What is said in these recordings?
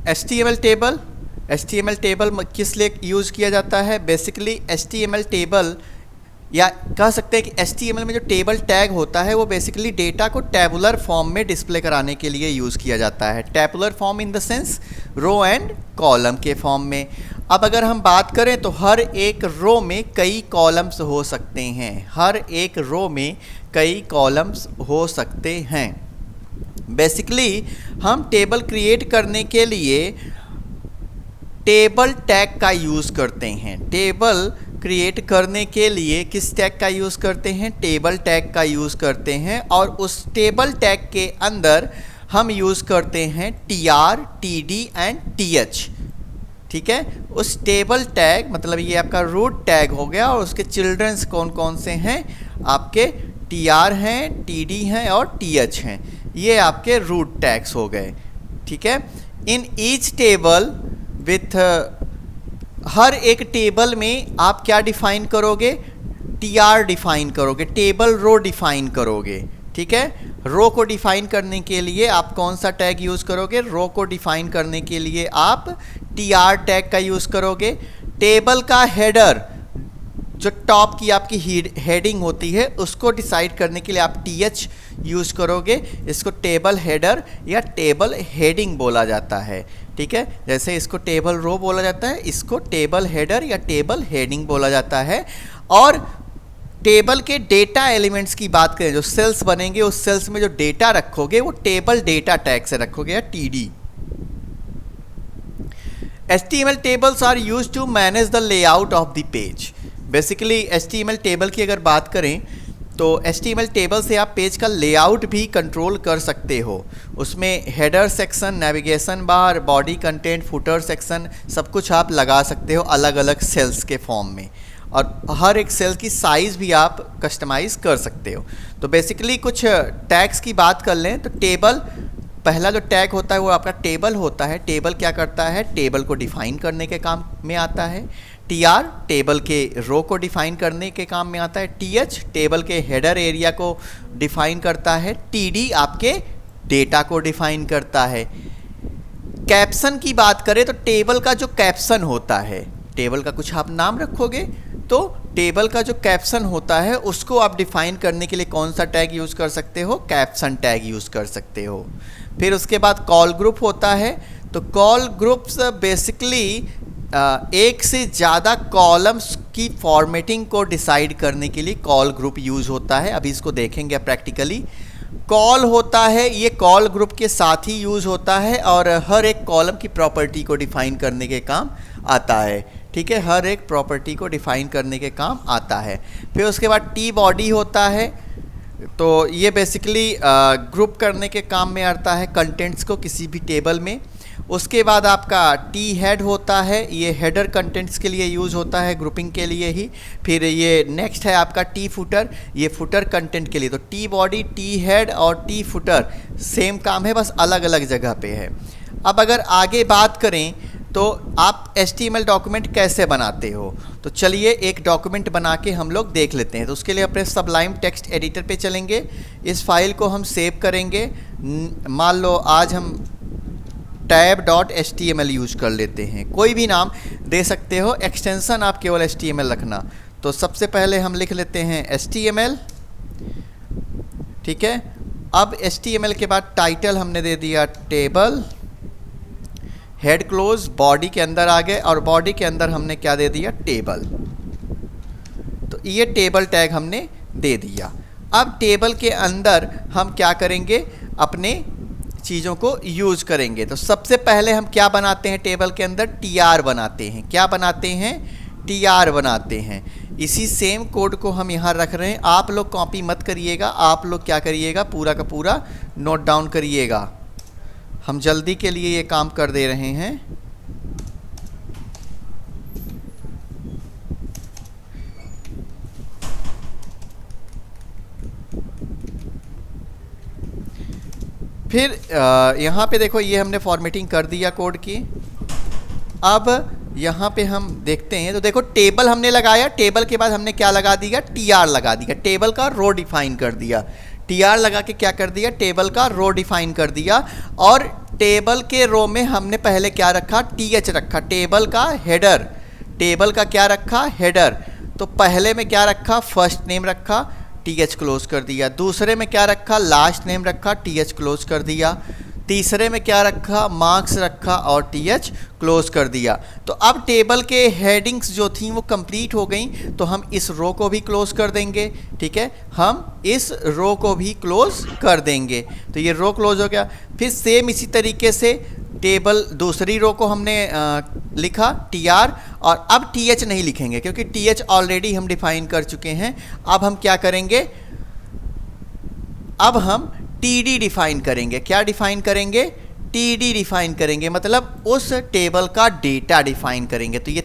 HTML table किस लिए use किया जाता है? बेसिकली HTML टेबल, या कह सकते हैं कि HTML में जो टेबल टैग होता है वो बेसिकली डेटा को टेबुलर फॉर्म में डिस्प्ले कराने के लिए यूज़ किया जाता है। Tabular form in the sense row and column के फॉर्म में। अब अगर हम बात करें तो हर एक रो में कई कॉलम्स हो सकते हैं, हर एक रो में कई कॉलम्स हो सकते हैं। बेसिकली हम टेबल क्रिएट करने के लिए टेबल टैग का यूज़ करते हैं। टेबल क्रिएट करने के लिए किस टैग का यूज़ करते हैं? टेबल टैग का यूज़ करते हैं। और उस टेबल टैग के अंदर हम यूज़ करते हैं TR, TD एंड TH। ठीक है, उस टेबल टैग मतलब ये आपका रूट टैग हो गया, और उसके चिल्ड्रंस कौन कौन से हैं? आपके TR हैं, TD हैं और TH हैं। ये आपके रूट टैग्स हो गए। ठीक है, in each table with her एक टेबल में आप क्या डिफाइन करोगे? TR डिफाइन करोगे, टेबल रो डिफाइन करोगे। ठीक है, रो को डिफाइन करने के लिए आप कौन सा टैग यूज़ करोगे? रो को डिफाइन करने के लिए आप TR टैग का यूज़ करोगे। टेबल का हेडर, जो टॉप की आपकी हेडिंग होती है, उसको डिसाइड करने के लिए आप TH यूज़ करोगे। इसको टेबल हेडर या टेबल हेडिंग बोला जाता है। ठीक है, जैसे इसको टेबल रो बोला जाता है, इसको टेबल हेडर या टेबल हेडिंग बोला जाता है। और टेबल के डेटा एलिमेंट्स की बात करें, जो सेल्स बनेंगे, उस सेल्स में जो डेटा रखोगे वो टेबल डेटा टैग से रखोगे या TD। HTML tables are used to manage the layout of the page। Basically HTML table की अगर बात करें तो HTML टेबल से आप पेज का लेआउट भी कंट्रोल कर सकते हो। उसमें header section, navigation bar, body content, footer section, सब कुछ आप लगा सकते हो अलग अलग सेल्स के फॉर्म में, और हर एक सेल की साइज़ भी आप कस्टमाइज़ कर सकते हो। तो बेसिकली कुछ टैग्स की बात कर लें तो टेबल, पहला जो टैग होता है वो आपका टेबल होता है। टेबल क्या करता है? टेबल को डिफाइन करने के काम में आता है। TR टेबल के रो को डिफाइन करने के काम में आता है। TH टेबल के हेडर एरिया को डिफाइन करता है। TD आपके डेटा को डिफाइन करता है। कैप्शन की बात करें तो टेबल का जो कैप्शन होता है, टेबल का कुछ आप नाम रखोगे तो टेबल का जो कैप्शन होता है उसको आप डिफाइन करने के लिए कौन सा टैग यूज़ कर सकते हो? कैप्शन टैग यूज़ कर सकते हो। फिर उसके बाद कॉल ग्रुप होता है। तो कॉल ग्रुप्स बेसिकली एक से ज़्यादा कॉलम्स की फॉर्मेटिंग को डिसाइड करने के लिए कॉल ग्रुप यूज़ होता है। अभी इसको देखेंगे प्रैक्टिकली। कॉल होता है, ये कॉल ग्रुप के साथ ही यूज़ होता है और हर एक कॉलम की प्रॉपर्टी को डिफाइन करने के काम आता है। ठीक है, हर एक प्रॉपर्टी को डिफाइन करने के काम आता है। फिर उसके बाद टी बॉडी होता है। तो ये बेसिकली ग्रुप करने के काम में आता है कंटेंट्स को किसी भी टेबल में। उसके बाद आपका टी हेड होता है, ये हेडर कंटेंट्स के लिए यूज़ होता है, ग्रुपिंग के लिए ही। फिर ये नेक्स्ट है आपका टी फुटर, ये फुटर कंटेंट के लिए। तो टी बॉडी, टी हेड और टी फुटर सेम काम है, बस अलग अलग जगह पे है। अब अगर आगे बात करें तो आप HTML डॉक्यूमेंट कैसे बनाते हो, तो चलिए एक डॉक्यूमेंट बना के हम लोग देख लेते हैं। तो उसके लिए अपने सबलाइम टेक्स्ट एडिटर पे चलेंगे, इस फाइल को हम सेव करेंगे। मान लो आज हम tab.html यूज़ कर लेते हैं, कोई भी नाम दे सकते हो, एक्सटेंशन आप केवल HTML रखना। तो सबसे पहले हम लिख लेते हैं HTML। ठीक है, अब HTML के बाद टाइटल हमने दे दिया टेबल, हेड क्लोज, बॉडी के अंदर आ गए और बॉडी के अंदर हमने क्या दे दिया? टेबल। तो ये टेबल टैग हमने दे दिया। अब टेबल के अंदर हम क्या करेंगे? अपने चीज़ों को यूज़ करेंगे। तो सबसे पहले हम क्या बनाते हैं? टेबल के अंदर TR बनाते हैं। क्या बनाते हैं? TR बनाते हैं। इसी सेम कोड को हम यहाँ रख रहे हैं, आप लोग कॉपी मत करिएगा, आप लोग क्या करिएगा? पूरा का पूरा नोट डाउन करिएगा। हम जल्दी के लिए ये काम कर दे रहे हैं। फिर यहाँ पे देखो, ये हमने फॉर्मेटिंग कर दिया कोड की। अब यहाँ पे हम देखते हैं तो देखो टेबल हमने लगाया, टेबल के बाद हमने क्या लगा दिया? TR लगा दिया, टेबल का रो डिफाइन कर दिया। TR लगा के क्या कर दिया? टेबल का रो डिफाइन कर दिया। और टेबल के रो में हमने पहले क्या रखा, टीएच रखा, टेबल का हेडर, टेबल का क्या रखा, हेडर। तो पहले में क्या रखा, फर्स्ट नेम रखा, टीएच क्लोज कर दिया। दूसरे में क्या रखा, लास्ट नेम रखा, टीएच क्लोज कर दिया। तीसरे में क्या रखा, मार्क्स रखा और टीएच क्लोज कर दिया। तो अब टेबल के हेडिंग्स जो थी वो कंप्लीट हो गई, तो हम इस रो को भी क्लोज कर देंगे। ठीक है, हम इस रो को भी क्लोज कर देंगे। तो ये रो क्लोज हो गया। फिर सेम इसी तरीके से टेबल दूसरी रो को हमने लिखा TR, और अब TH नहीं लिखेंगे क्योंकि TH ऑलरेडी हम डिफाइन कर चुके हैं। अब हम क्या करेंगे, अब हम TD डिफाइन करेंगे। क्या डिफाइन करेंगे, TD डिफाइन करेंगे, मतलब उस टेबल का डेटा डिफाइन करेंगे। तो ये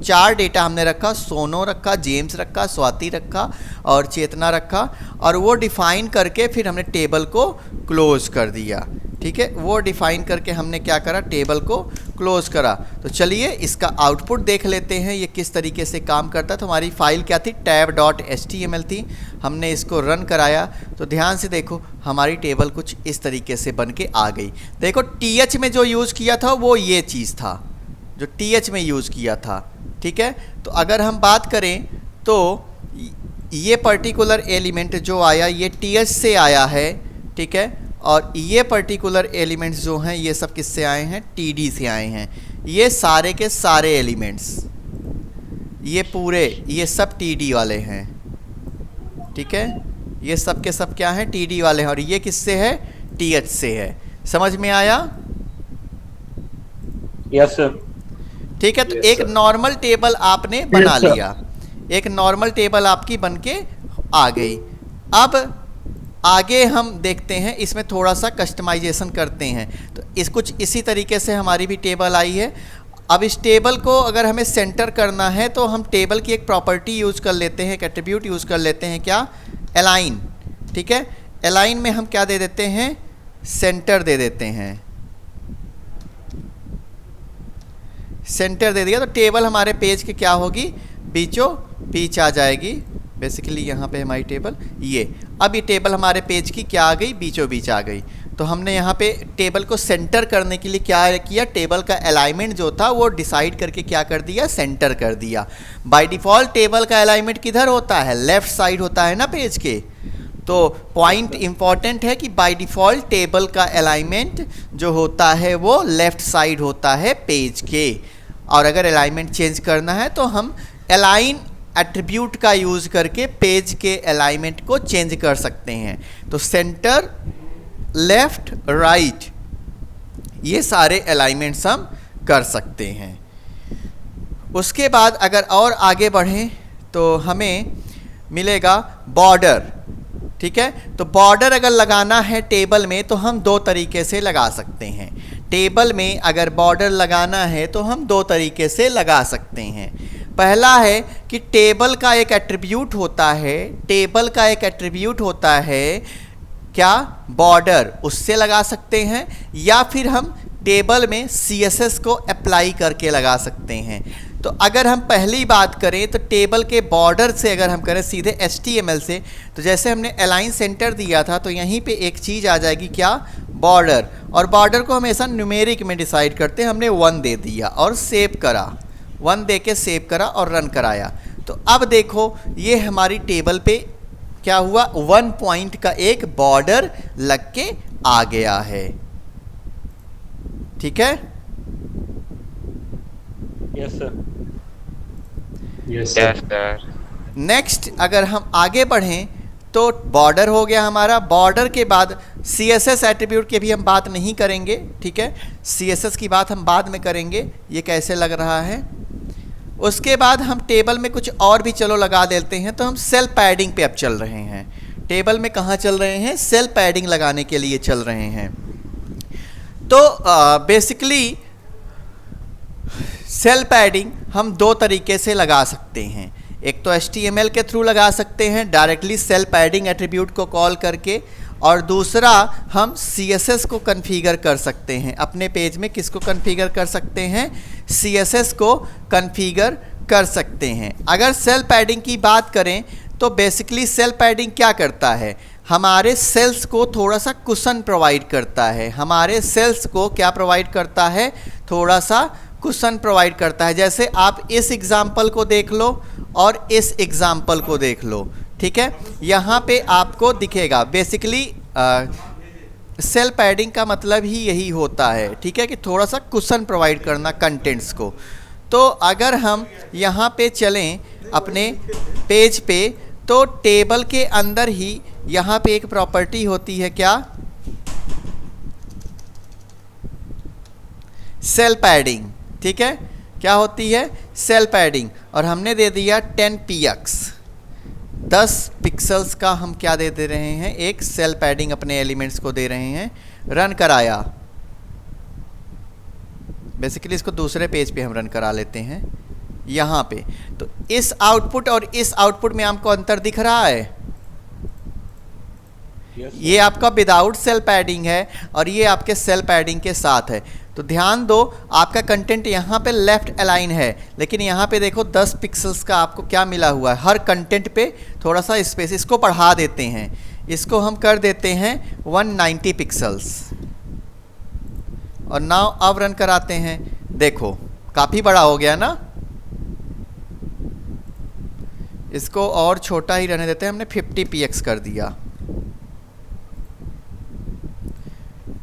4 डेटा हमने रखा, सोनो रखा, जेम्स रखा, स्वाति रखा और चेतना रखा, और वो डिफाइन करके फिर हमने टेबल को क्लोज कर दिया। ठीक है, वो डिफाइन करके हमने क्या करा, टेबल को क्लोज करा। तो चलिए इसका आउटपुट देख लेते हैं ये किस तरीके से काम करता है। तो हमारी फाइल क्या थी, tab.html थी। हमने इसको रन कराया तो ध्यान से देखो हमारी टेबल कुछ इस तरीके से बन के आ गई। देखो TH में जो यूज़ किया था वो ये चीज़ था जो TH में यूज़ किया था। ठीक है, तो अगर हम बात करें तो ये पर्टिकुलर एलिमेंट जो आया ये TH से आया है। ठीक है, और ये पर्टिकुलर एलिमेंट्स जो हैं ये सब किससे आए हैं, TD से आए हैं। ये सारे के सारे एलिमेंट्स, ये पूरे, ये सब TD वाले हैं। ठीक है, ये सब के सब क्या हैं, TD वाले हैं, और ये किससे है, TH से है। समझ में आया? Yes sir. ठीक है, तो एक नॉर्मल टेबल आपने बना लिया, एक नॉर्मल टेबल आपकी बनके आ गई। अब आगे हम देखते हैं, इसमें थोड़ा सा कस्टमाइजेशन करते हैं। तो इस कुछ इसी तरीके से हमारी भी टेबल आई है। अब इस टेबल को अगर हमें सेंटर करना है तो हम टेबल की एक प्रॉपर्टी यूज़ कर लेते हैं, एक एट्रीब्यूट यूज़ कर लेते हैं, क्या, अलाइन। ठीक है, अलाइन में हम क्या दे देते हैं, सेंटर दे देते हैं। सेंटर दे दिया तो टेबल हमारे पेज के क्या होगी, बीचों बीच आ जाएगी। बेसिकली यहाँ पे हमारी टेबल ये, अब ये टेबल हमारे पेज की क्या आ गई, बीचों बीच आ गई। तो हमने यहाँ पे टेबल को सेंटर करने के लिए क्या किया, टेबल का अलाइनमेंट जो था वो डिसाइड करके क्या कर दिया, सेंटर कर दिया। बाय डिफ़ॉल्ट टेबल का अलाइनमेंट किधर होता है, लेफ़्ट साइड होता है ना पेज के। तो पॉइंट इंपॉर्टेंट है कि बाय डिफ़ॉल्ट टेबल का अलाइनमेंट जो होता है वो लेफ़्ट साइड होता है पेज के। और अगर अलाइनमेंट चेंज करना है तो हम अलाइन एट्रीब्यूट का यूज़ करके पेज के अलाइनमेंट को चेंज कर सकते हैं। तो सेंटर, लेफ्ट, राइट, ये सारे अलाइनमेंट्स हम कर सकते हैं। उसके बाद अगर और आगे बढ़ें तो हमें मिलेगा बॉर्डर। ठीक है, तो बॉर्डर अगर लगाना है टेबल में तो हम 2 तरीके से लगा सकते हैं। टेबल में अगर बॉर्डर लगाना है तो हम 2 तरीके से लगा सकते हैं। पहला है कि टेबल का एक एट्रीब्यूट होता है, टेबल का एक एट्रीब्यूट होता है क्या, बॉर्डर, उससे लगा सकते हैं, या फिर हम टेबल में CSS को अप्लाई करके लगा सकते हैं। तो अगर हम पहली बात करें तो टेबल के बॉर्डर से अगर हम करें सीधे HTML से, तो जैसे हमने अलाइन सेंटर दिया था तो यहीं पे एक चीज़ आ जाएगी क्या, बॉर्डर। और बॉर्डर को हमेशा न्यूमेरिक में डिसाइड करते हैं, हमने 1 दे दिया और सेव करा, 1 दे के सेव करा और रन कराया। तो अब देखो ये हमारी टेबल पे क्या हुआ, 1 पॉइंट का एक बॉर्डर लग के आ गया है। ठीक है, yes sir. Yes sir. Next अगर हम आगे बढ़ें तो बॉर्डर हो गया हमारा। बॉर्डर के बाद CSS एट्रीब्यूट की भी हम बात नहीं करेंगे। ठीक है, CSS की बात हम बाद में करेंगे, ये कैसे लग रहा है। उसके बाद हम टेबल में कुछ और भी चलो लगा देते हैं। तो हम सेल पैडिंग पे अब चल रहे हैं। टेबल में कहाँ चल रहे हैं, सेल पैडिंग लगाने के लिए चल रहे हैं। तो बेसिकली सेल पैडिंग हम 2 तरीके से लगा सकते हैं। एक तो HTML के थ्रू लगा सकते हैं डायरेक्टली सेल पैडिंग एट्रीब्यूट को कॉल करके, और दूसरा हम CSS को कॉन्फ़िगर कर सकते हैं। अपने पेज में किसको कॉन्फ़िगर कर सकते हैं, CSS को कॉन्फ़िगर कर सकते हैं। अगर सेल पैडिंग की बात करें तो बेसिकली सेल पैडिंग क्या करता है, हमारे सेल्स को थोड़ा सा कुशन प्रोवाइड करता है, हमारे सेल्स को क्या प्रोवाइड करता है, थोड़ा सा कुशन प्रोवाइड करता है। जैसे आप इस एग्जाम्पल को देख लो और इस एग्जाम्पल को देख लो, ठीक है, यहाँ पे आपको दिखेगा बेसिकली सेल पैडिंग का मतलब ही यही होता है, ठीक है, कि थोड़ा सा कुशन प्रोवाइड करना कंटेंट्स को। तो अगर हम यहाँ पे चलें अपने पेज पे, तो टेबल के अंदर ही यहाँ पे एक प्रॉपर्टी होती है, क्या, सेल पैडिंग, ठीक है, क्या होती है, सेल पैडिंग। और हमने दे दिया 10px, 10 पिक्सल्स का हम क्या दे रहे हैं, एक सेल पैडिंग अपने एलिमेंट्स को दे रहे हैं। रन कराया, बेसिकली इसको दूसरे पेज पे हम रन करा लेते हैं यहाँ पे। तो इस आउटपुट और इस आउटपुट में आपको अंतर दिख रहा है, ये आपका विदाउट सेल पैडिंग है और ये आपके सेल पैडिंग के साथ है। तो ध्यान दो, आपका कंटेंट यहाँ पे लेफ्ट अलाइन है, लेकिन यहाँ पे देखो 10 पिक्सल्स का आपको क्या मिला हुआ है, हर कंटेंट पे थोड़ा सा स्पेस। इसको बढ़ा देते हैं, इसको हम कर देते हैं 190 पिक्सल्स। और नाउ अब रन कराते हैं, देखो काफ़ी बड़ा हो गया ना। इसको और छोटा ही रहने देते हैं, हमने 50px कर दिया।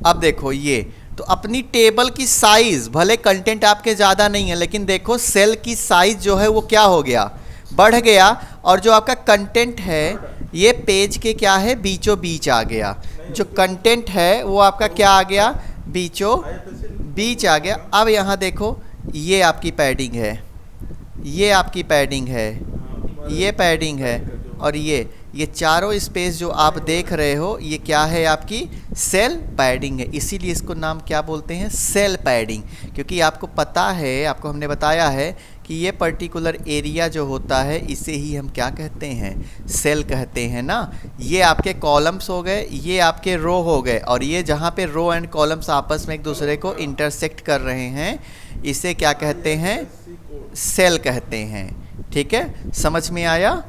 अब देखो ये तो अपनी टेबल की साइज, भले कंटेंट आपके ज़्यादा नहीं है, लेकिन देखो सेल की साइज जो है वो क्या हो गया, बढ़ गया। और जो आपका कंटेंट है ये पेज के क्या है, बीचों बीच आ गया। जो कंटेंट है वो आपका क्या आ गया, बीचों बीच आ गया। अब यहाँ देखो ये आपकी पैडिंग है, ये आपकी पैडिंग है, ये पैडिंग है, और ये चारों स्पेस जो आप देख रहे हो ये क्या है, आपकी सेल पैडिंग है। इसीलिए इसको नाम क्या बोलते हैं, सेल पैडिंग, क्योंकि आपको पता है, आपको हमने बताया है कि ये पर्टिकुलर एरिया जो होता है इसे ही हम क्या कहते हैं, सेल कहते हैं ना। ये आपके कॉलम्स हो गए, ये आपके रो हो गए, और ये जहाँ पे रो एंड कॉलम्स आपस में एक दूसरे को इंटरसेक्ट कर रहे हैं इसे क्या कहते हैं, सेल कहते हैं। ठीक है, समझ में आया?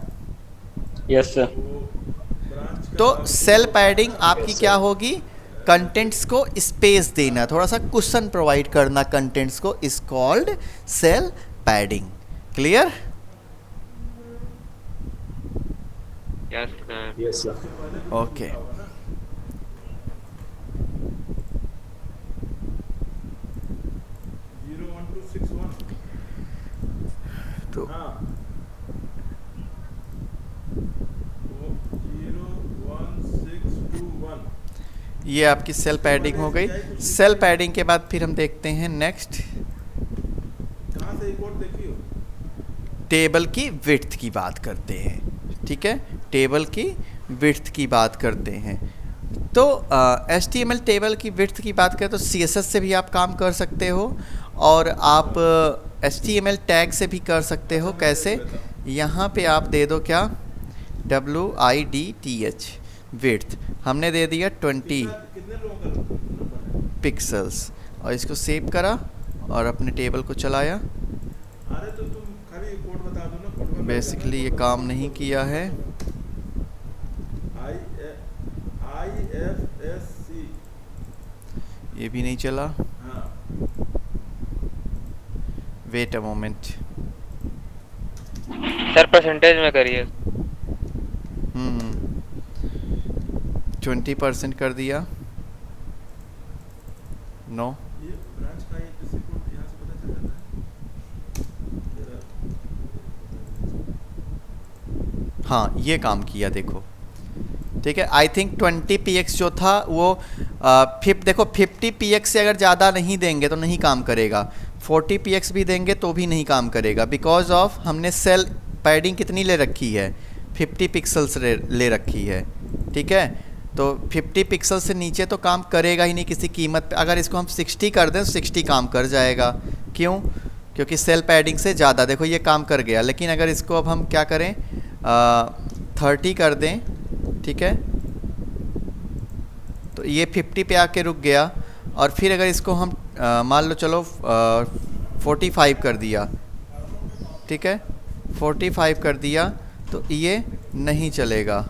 Yes sir. तो सेल पैडिंग आपकी क्या होगी, कंटेंट्स को स्पेस देना, थोड़ा सा कुशन प्रोवाइड करना कंटेंट्स को, is called cell padding. Clear? Yes sir. Yes sir. Okay, तो ये आपकी सेल पैडिंग हो गई। सेल पैडिंग के बाद फिर हम देखते हैं नेक्स्ट, टेबल की विड्थ की बात करते हैं। ठीक है, टेबल की विड्थ की बात करते हैं। तो HTML टेबल की विड्थ की बात करें तो CSS से भी आप काम कर सकते हो, और आप HTML टैग से भी कर सकते हो। कैसे? यहाँ पे आप दे दो क्या, WIDTH विड्थ, हमने दे दिया 20 पिक्सल्स, और इसको सेव करा और अपने टेबल को चलाया। अरे तो तुम खाली कोड बता दो ना, कोड बेसिकली ये काम नहीं किया है। IFSC ये भी नहीं चला। हाँ, wait a moment. Sir percentage में करिए। 20% कर दिया। नो, ये ब्रांच का ये किसी को यहाँ से पता चल जाता है। हाँ ये काम किया, देखो। ठीक है, आई थिंक 20px जो था वो देखो 50px से अगर ज़्यादा नहीं देंगे तो नहीं काम करेगा, 40px भी देंगे तो भी नहीं काम करेगा, बिकॉज ऑफ हमने सेल पैडिंग कितनी ले रखी है, 50 पिक्सल्स ले रखी है। ठीक है, तो 50 पिक्सल से नीचे तो काम करेगा ही नहीं किसी कीमत पे। अगर इसको हम 60 कर दें तो 60 काम कर जाएगा। क्यों? क्योंकि सेल पैडिंग से ज़्यादा, देखो ये काम कर गया। लेकिन अगर इसको अब हम क्या करें, 30 कर दें, ठीक है, तो ये 50 पे आके रुक गया। और फिर अगर इसको हम मान लो चलो 45 कर दिया, ठीक है, 45 कर दिया, तो ये नहीं चलेगा।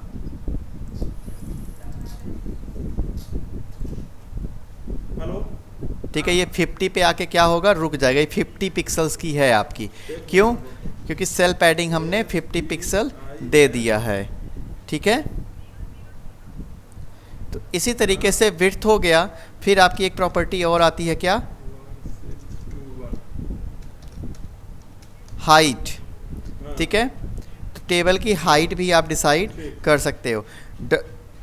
ठीक है, ये 50 पे आके क्या होगा, रुक जाएगा। ये 50 पिक्सल्स की है आपकी, क्यों? क्योंकि सेल पैडिंग हमने 50 पिक्सल दे दिया है। ठीक है, तो इसी तरीके से विड्थ हो गया। फिर आपकी एक प्रॉपर्टी और आती है, क्या? 1621 हाइट। ठीक है, तो टेबल की हाइट भी आप डिसाइड कर सकते हो।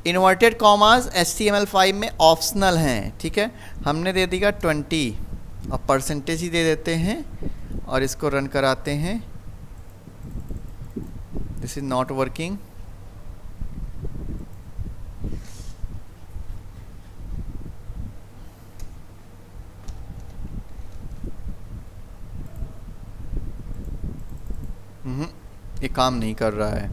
इन्वर्टेड कॉमास HTML5 में ऑप्शनल हैं। ठीक है, हमने दे दिया 20 और परसेंटेज ही दे देते हैं और इसको रन कराते हैं। This is not working. ये काम नहीं कर रहा है।